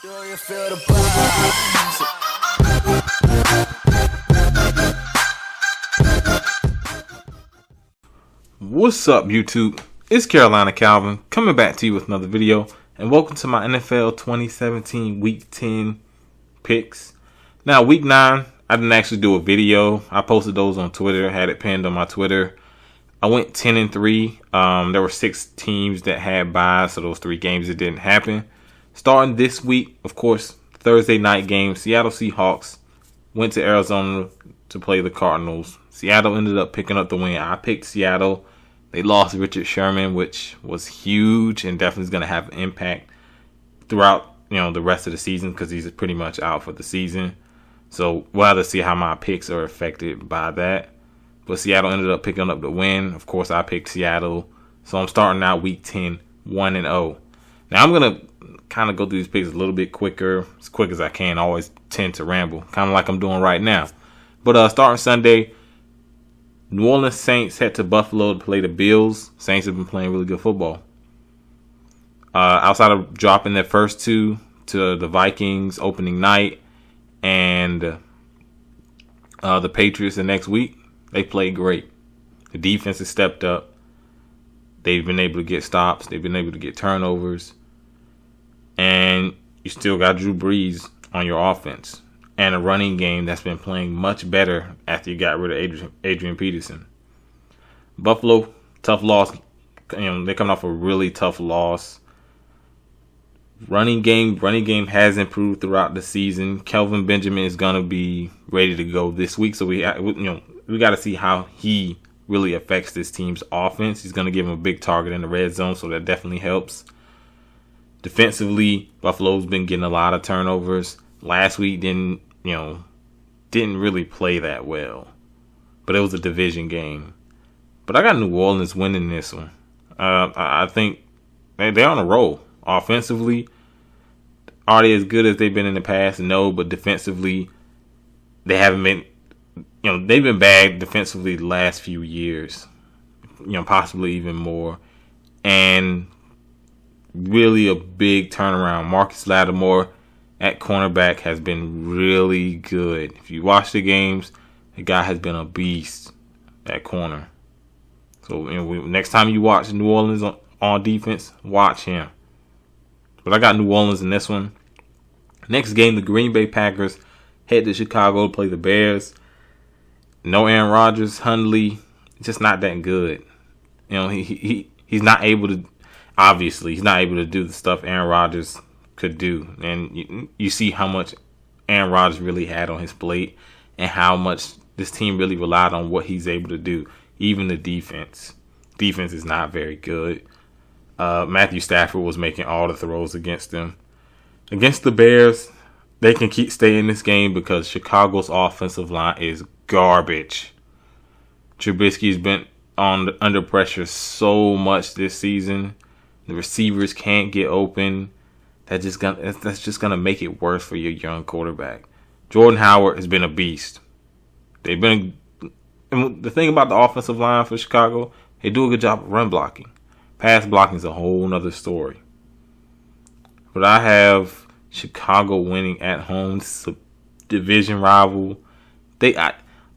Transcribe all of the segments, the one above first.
Do you feel the vibes? What's up, YouTube? It's Carolina Calvin coming back to you with another video, and welcome to my NFL 2017 Week 10 picks. Now, Week 9, I didn't actually do a video. I posted those on Twitter, had it pinned on my Twitter. I went 10-3. There were 6 teams that had byes, so those 3 games that didn't happen. Starting this week, of course, Thursday night game, Seattle Seahawks went to Arizona to play the Cardinals. Seattle ended up picking up the win. I picked Seattle. They lost Richard Sherman, which was huge and definitely is going to have an impact throughout, the rest of the season because he's pretty much out for the season. So we'll have to see how my picks are affected by that. But Seattle ended up picking up the win. Of course, I picked Seattle. So I'm starting out Week 10, 1-0. Now I'm going to kind of go through these picks a little bit quicker, as quick as I can. I always tend to ramble, kind of like I'm doing right now. But starting Sunday, New Orleans Saints head to Buffalo to play the Bills. Saints have been playing really good football. Outside of dropping their first 2 to the Vikings opening night and the Patriots the next week, they played great. The defense has stepped up. They've been able to get stops. They've been able to get turnovers. And you still got Drew Brees on your offense. And a running game that's been playing much better after you got rid of Adrian Peterson. Buffalo, tough loss. They're coming off a really tough loss. Running game has improved throughout the season. Kelvin Benjamin is gonna be ready to go this week, so we got to see how he really affects this team's offense. He's gonna give him a big target in the red zone, so that definitely helps. Defensively, Buffalo's been getting a lot of turnovers. Last week didn't really play that well, but it was a division game. But I got New Orleans winning this one. I think they're on a roll. Offensively, are they as good as they've been in the past? No, but defensively, they haven't been. They've been bad defensively the last few years. Possibly even more, and really a big turnaround. Marcus Lattimore at cornerback has been really good. If you watch the games, the guy has been a beast at corner. So next time you watch New Orleans on defense, watch him. But I got New Orleans in this one. Next game, the Green Bay Packers head to Chicago to play the Bears. No Aaron Rodgers. Hundley, just not that good. He's not able to. Obviously, he's not able to do the stuff Aaron Rodgers could do. And you see how much Aaron Rodgers really had on his plate and how much this team really relied on what he's able to do. Even the defense. Defense is not very good. Matthew Stafford was making all the throws against them. Against the Bears, they can stay in this game because Chicago's offensive line is garbage. Trubisky's been under pressure so much this season. The receivers can't get open. That's just gonna make it worse for your young quarterback. Jordan Howard has been a beast. And the thing about the offensive line for Chicago, they do a good job of run blocking. Pass blocking is a whole nother story. But I have Chicago winning at home. It's a division rival.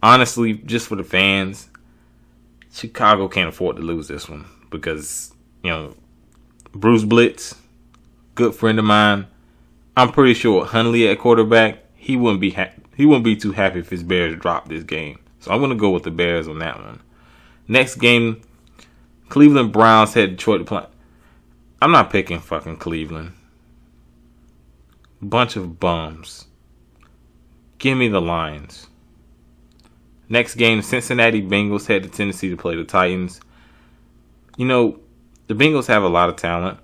Honestly, just for the fans, Chicago can't afford to lose this one because Bruce Blitz, good friend of mine. I'm pretty sure Hundley at quarterback, he wouldn't be too happy if his Bears dropped this game. So I'm gonna go with the Bears on that one. Next game, Cleveland Browns head to Detroit to play. I'm not picking fucking Cleveland. Bunch of bums. Give me the Lions. Next game, Cincinnati Bengals head to Tennessee to play the Titans. The Bengals have a lot of talent.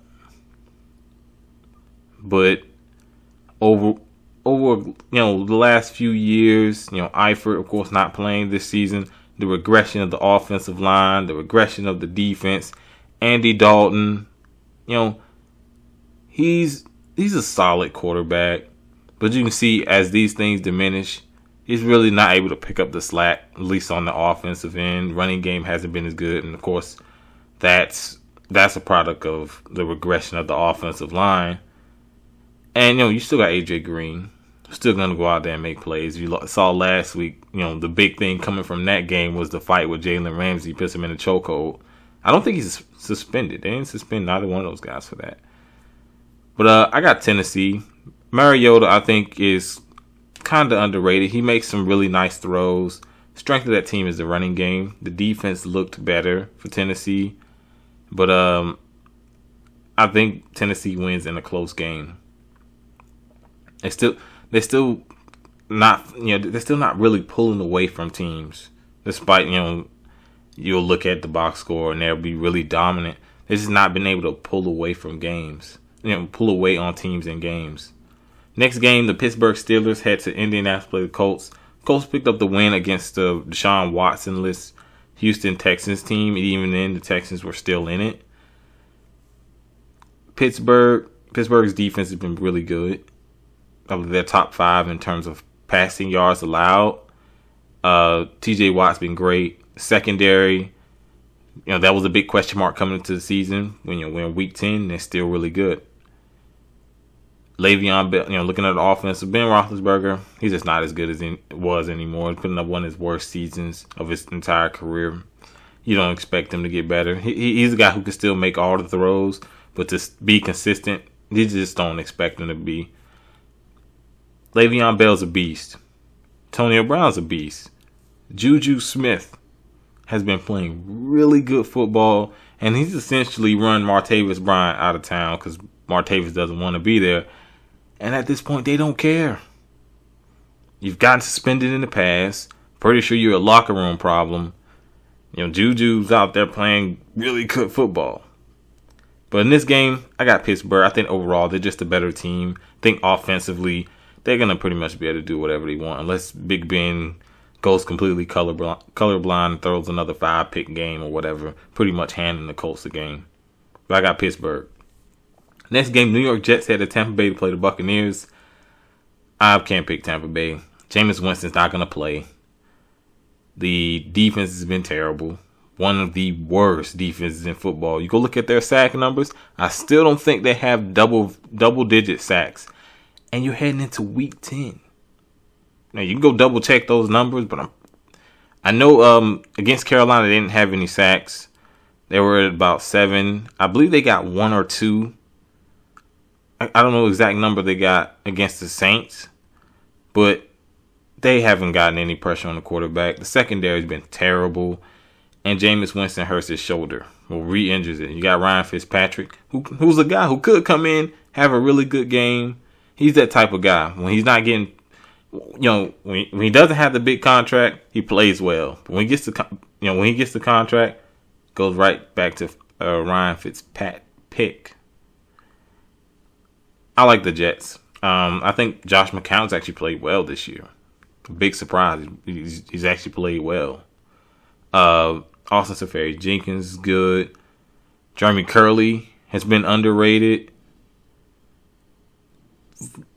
But over the last few years, Eifert, of course, not playing this season. The regression of the offensive line, the regression of the defense. Andy Dalton, he's a solid quarterback. But you can see as these things diminish, he's really not able to pick up the slack, at least on the offensive end. Running game hasn't been as good. And, of course, that's a product of the regression of the offensive line. And, you still got AJ Green. Still going to go out there and make plays. You saw last week, the big thing coming from that game was the fight with Jalen Ramsey, puts him in a chokehold. I don't think he's suspended. They didn't suspend either one of those guys for that. But I got Tennessee. Mariota, I think, is kind of underrated. He makes some really nice throws. Strength of that team is the running game. The defense looked better for Tennessee. But I think Tennessee wins in a close game. They're still not really pulling away from teams. Despite, you'll look at the box score and they'll be really dominant. They've just not been able to pull away from games. Pull away on teams in games. Next game, the Pittsburgh Steelers head to Indianapolis to play the Colts. Colts picked up the win against the Deshaun Watson-less Houston Texans team. Even then, the Texans were still in it. Pittsburgh's defense has been really good. They're top 5 in terms of passing yards allowed. TJ Watt's been great. Secondary, that was a big question mark coming into the season. When we're in week 10, they're still really good. Le'Veon Bell, looking at the offense, Ben Roethlisberger, he's just not as good as he was anymore. He's putting up one of his worst seasons of his entire career. You don't expect him to get better. He's a guy who can still make all the throws, but to be consistent, you just don't expect him to be. Le'Veon Bell's a beast. Antonio Brown's a beast. Juju Smith has been playing really good football, and he's essentially run Martavis Bryant out of town because Martavis doesn't want to be there. And at this point, they don't care. You've gotten suspended in the past. Pretty sure you're a locker room problem. Juju's out there playing really good football. But in this game, I got Pittsburgh. I think overall, they're just a better team. I think offensively, they're going to pretty much be able to do whatever they want. Unless Big Ben goes completely colorblind and throws another 5-pick game or whatever. Pretty much handing the Colts the game. But I got Pittsburgh. Next game, New York Jets head to Tampa Bay to play the Buccaneers. I can't pick Tampa Bay. Jameis Winston's not going to play. The defense has been terrible. One of the worst defenses in football. You go look at their sack numbers. I still don't think they have double-digit sacks. And you're heading into week 10. Now, you can go double-check those numbers, but I know against Carolina, they didn't have any sacks. They were at about 7. I believe they got 1 or 2. I don't know the exact number they got against the Saints, but they haven't gotten any pressure on the quarterback. The secondary has been terrible, and Jameis Winston hurts his shoulder or re-injures it. You got Ryan Fitzpatrick, who's a guy who could come in, have a really good game. He's that type of guy. When he's not getting, when he doesn't have the big contract, he plays well. But when he gets the contract, goes right back to Ryan Fitzpatrick. I like the Jets. I think Josh McCown's actually played well this year. Big surprise. He's actually played well. Austin Seferi Jenkins is good. Jeremy Curley has been underrated.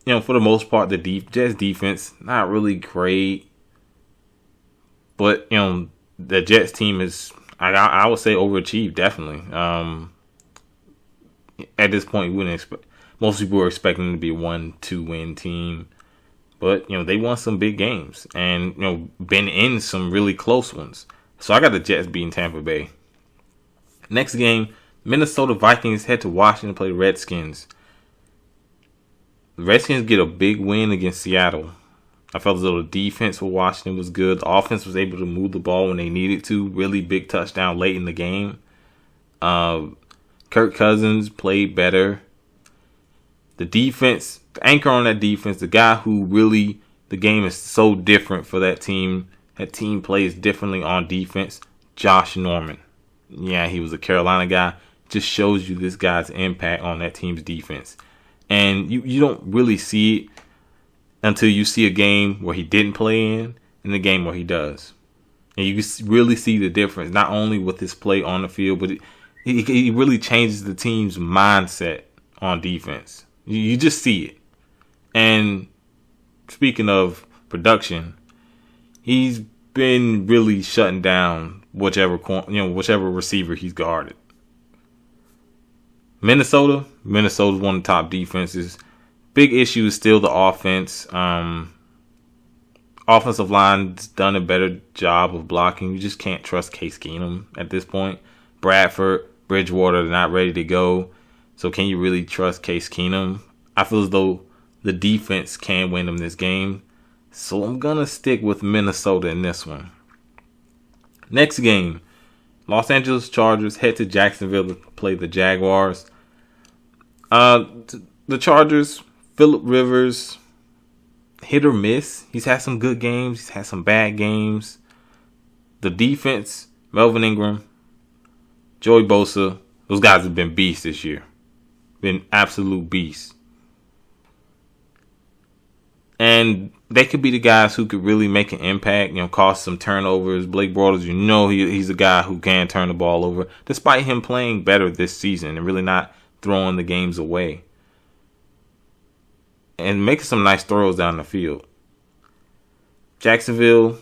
For the most part, the Jets defense, not really great. But, the Jets team is, I would say, overachieved, definitely. At this point, you wouldn't expect. Most people were expecting them to be a 1-2 win team. But, they won some big games. And, been in some really close ones. So I got the Jets beating Tampa Bay. Next game, Minnesota Vikings head to Washington to play the Redskins. The Redskins get a big win against Seattle. I felt as though the defense for Washington was good. The offense was able to move the ball when they needed to. Really big touchdown late in the game. Kirk Cousins played better. The defense, the anchor on that defense, the guy who really, the game is so different for that team. That team plays differently on defense. Josh Norman. Yeah, he was a Carolina guy. Just shows you this guy's impact on that team's defense. And you don't really see it until you see a game where he didn't play in and the game where he does. And you really see the difference, not only with his play on the field, but he really changes the team's mindset on defense. You just see it. And speaking of production, he's been really shutting down whichever receiver he's guarded. Minnesota's one of the top defenses. big issue is still the offense. Offensive line's done a better job of blocking. You just can't trust Case Keenum at this point. Bradford, Bridgewater, they're not ready to go. So can you really trust Case Keenum? I feel as though the defense can win them this game. So I'm going to stick with Minnesota in this one. Next game, Los Angeles Chargers head to Jacksonville to play the Jaguars. The Chargers, Phillip Rivers, hit or miss. He's had some good games. He's had some bad games. The defense, Melvin Ingram, Joey Bosa, those guys have been beasts this year. Been absolute beasts. And they could be the guys who could really make an impact, cause some turnovers. Blake Bortles, he's a guy who can turn the ball over, despite him playing better this season and really not throwing the games away. And making some nice throws down the field. Jacksonville,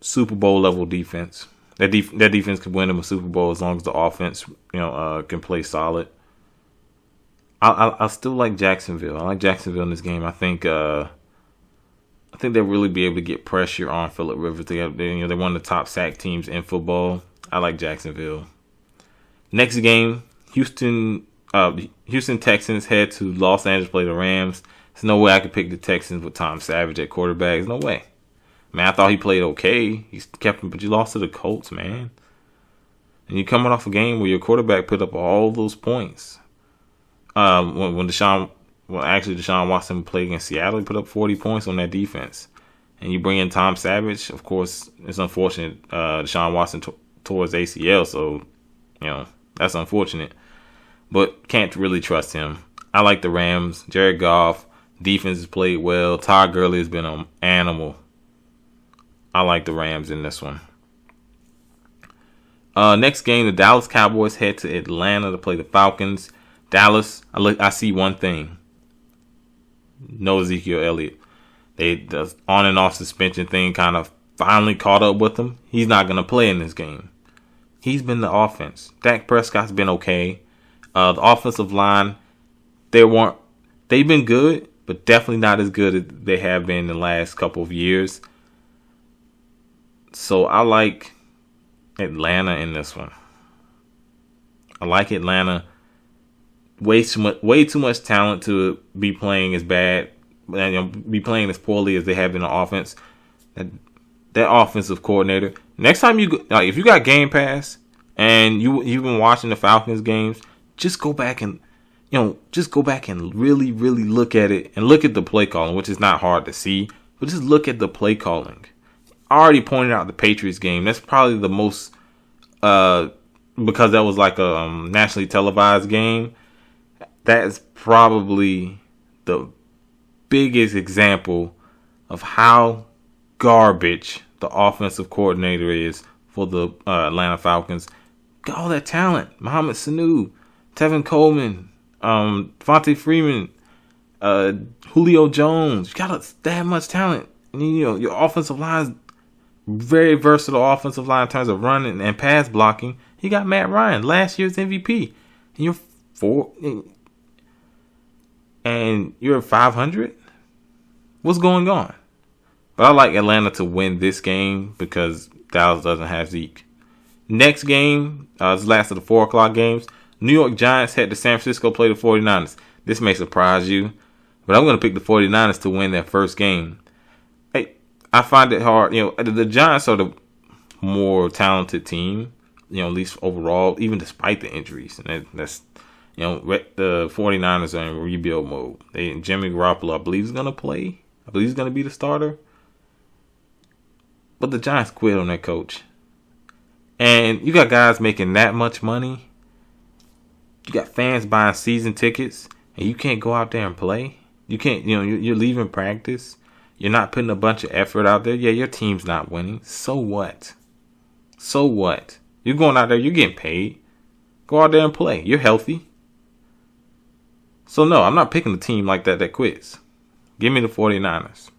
Super Bowl level defense. That defense could win them a Super Bowl as long as the offense, can play solid. I still like Jacksonville. I like Jacksonville in this game. I think they'll really be able to get pressure on Phillip Rivers. They're one of the top sack teams in football. I like Jacksonville. Next game, Houston Texans head to Los Angeles to play the Rams. There's no way I could pick the Texans with Tom Savage at quarterback. There's no way. Man, I thought he played okay. He kept him, but you lost to the Colts, man. And you're coming off a game where your quarterback put up all those points. When Deshaun Watson played against Seattle, he put up 40 points on that defense. And you bring in Tom Savage, of course, it's unfortunate. Deshaun Watson tore his ACL, so, that's unfortunate. But can't really trust him. I like the Rams. Jared Goff, defense has played well. Todd Gurley has been an animal. I like the Rams in this one. Next game, the Dallas Cowboys head to Atlanta to play the Falcons. Dallas, I see one thing. No Ezekiel Elliott. The on and off suspension thing kind of finally caught up with him. He's not going to play in this game. He's been the offense. Dak Prescott's been okay. The offensive line, they've been good, but definitely not as good as they have been in the last couple of years. So I like Atlanta in this one. I like Atlanta. Way too much talent to be playing as bad, be playing as poorly as they have in the offense. That offensive coordinator. Next time if you got Game Pass and you've been watching the Falcons games, just go back and really, really look at it and look at the play calling, which is not hard to see, but just look at the play calling. I already pointed out the Patriots game. That's probably the most, because that was like a nationally televised game. That is probably the biggest example of how garbage the offensive coordinator is for the Atlanta Falcons. Got all that talent. Mohamed Sanu, Tevin Coleman, Devontae Freeman, Julio Jones. You got that much talent. And your offensive line's very versatile offensive line in terms of running and pass blocking. You got Matt Ryan, last year's MVP. And you're 500? What's going on? But I like Atlanta to win this game because Dallas doesn't have Zeke. Next game, this last of the 4 o'clock games. New York Giants head to San Francisco to play the 49ers. This may surprise you, but I'm going to pick the 49ers to win their first game. Hey, I find it hard. The Giants are the more talented team, at least overall, even despite the injuries. And that's the 49ers are in rebuild mode. Jimmy Garoppolo, I believe, is going to play. I believe he's going to be the starter. But the Giants quit on their coach. And you got guys making that much money. You got fans buying season tickets. And you can't go out there and play. You can't, you're leaving practice. You're not putting a bunch of effort out there. Yeah, your team's not winning. So what? So what? You're going out there. You're getting paid. Go out there and play. You're healthy. So, no, I'm not picking a team like that quits. Give me the 49ers.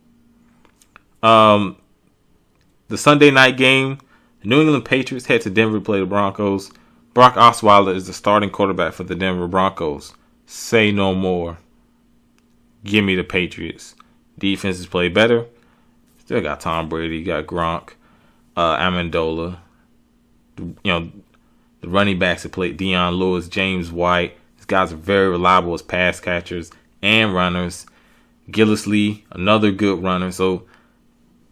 The Sunday night game, the New England Patriots head to Denver to play the Broncos. Brock Osweiler is the starting quarterback for the Denver Broncos. Say no more. Give me the Patriots. Defenses play better. Still got Tom Brady, got Gronk, Amendola. The running backs that played Deion Lewis, James White. These guys are very reliable as pass catchers and runners. Gillislee, another good runner. So,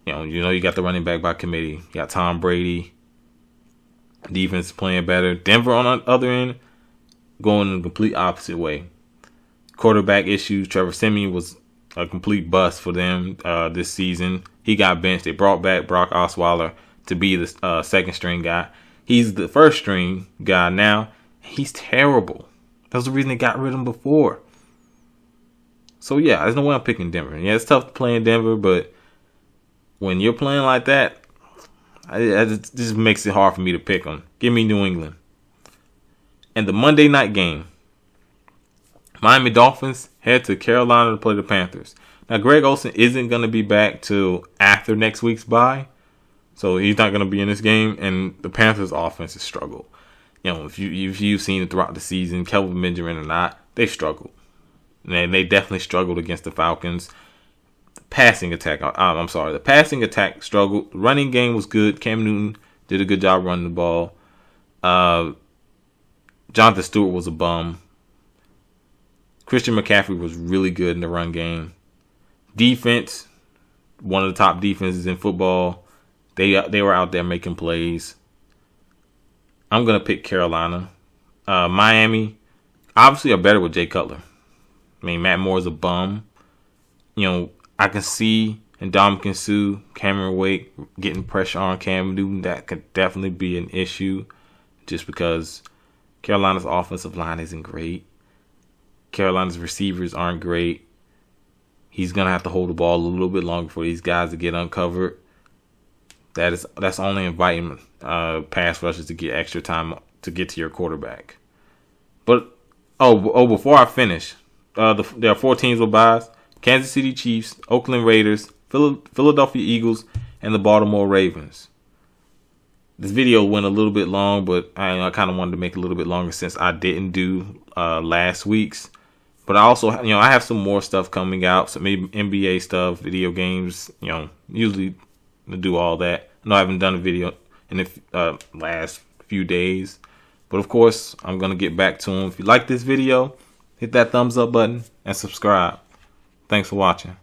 you got the running back by committee. You got Tom Brady. Defense playing better. Denver on the other end, going in the complete opposite way. Quarterback issues. Trevor Siemian was a complete bust for them this season. He got benched. They brought back Brock Osweiler to be the second string guy. He's the first string guy now. He's terrible. That's the reason they got rid of him before. So, yeah, there's no way I'm picking Denver. Yeah, it's tough to play in Denver, but when you're playing like that, it just makes it hard for me to pick them. Give me New England. And the Monday night game, Miami Dolphins head to Carolina to play the Panthers. Now, Greg Olsen isn't going to be back till after next week's bye, so he's not going to be in this game. And the Panthers' offense has struggled. If you've seen it throughout the season, Kelvin Benjamin or not, they've struggled. And they definitely struggled against the Falcons. The passing attack struggled. The running game was good. Cam Newton did a good job running the ball. Jonathan Stewart was a bum. Christian McCaffrey was really good in the run game. Defense, one of the top defenses in football. They were out there making plays. I'm going to pick Carolina. Miami, obviously, are better with Jay Cutler. I mean, Matt Moore's a bum. I can see Ndamukong Suh, Cameron Wake getting pressure on Cam Newton. That could definitely be an issue just because Carolina's offensive line isn't great. Carolina's receivers aren't great. He's going to have to hold the ball a little bit longer for these guys to get uncovered. That's only inviting pass rushers to get extra time to get to your quarterback. But, before I finish, there are 4 teams with byes. Kansas City Chiefs, Oakland Raiders, Philadelphia Eagles, and the Baltimore Ravens. This video went a little bit long, but I kind of wanted to make it a little bit longer since I didn't do last week's. But I also, I have some more stuff coming out, some maybe NBA stuff, video games. Usually I do all that. I know I haven't done a video in the last few days, but of course I'm gonna get back to them. If you like this video, hit that thumbs up button and subscribe. Thanks for watching.